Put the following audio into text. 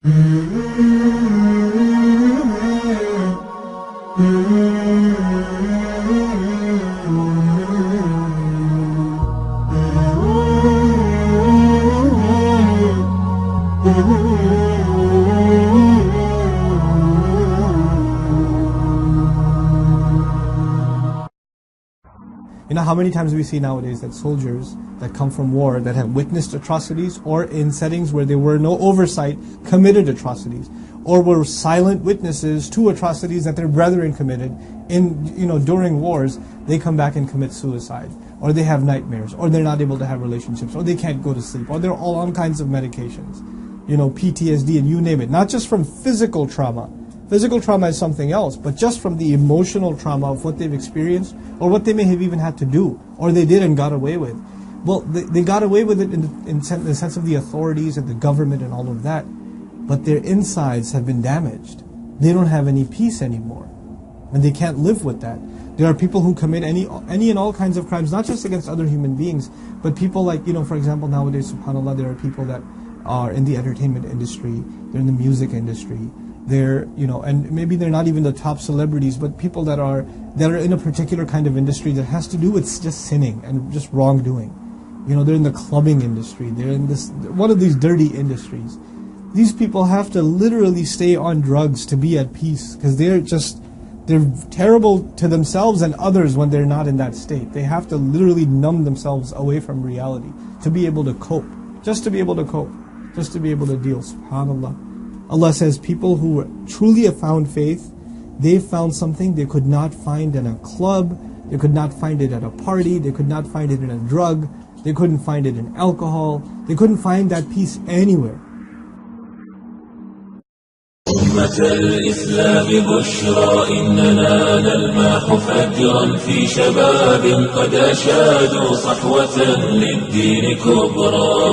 You know how many times we see nowadays that soldiers that come from war that have witnessed atrocities, or in settings where there were no oversight, committed atrocities, or were silent witnesses to atrocities that their brethren committed during wars. They come back and commit suicide, or they have nightmares, or they're not able to have relationships, or they can't go to sleep, or they're all on kinds of medications, PTSD, and you name it. Not just from physical trauma. Physical trauma is something else, but just from the emotional trauma of what they've experienced, or what they may have even had to do, or they did and got away with. Well, they got away with it in the sense of the authorities and the government and all of that, but their insides have been damaged. They don't have any peace anymore, and they can't live with that. There are people who commit any and all kinds of crimes, not just against other human beings, but people like, for example, nowadays, subhanAllah, there are people that are in the entertainment industry, they're in the music industry, they're, and maybe they're not even the top celebrities, but people that are in a particular kind of industry that has to do with just sinning and just wrongdoing. They're in the clubbing industry, they're in one of these dirty industries. These people have to literally stay on drugs to be at peace, because they're terrible to themselves and others when they're not in that state. They have to literally numb themselves away from reality to be able to cope, just to be able to cope, just to be able to deal, subhanAllah. Allah says people who truly have found faith, they found something they could not find in a club, they could not find it at a party, they could not find it in a drug, they couldn't find it in alcohol, they couldn't find that peace anywhere. أمة الإسلام بشرى إننا نلمح فجرا في شباب قد أشادوا صحوة للدين كبرى.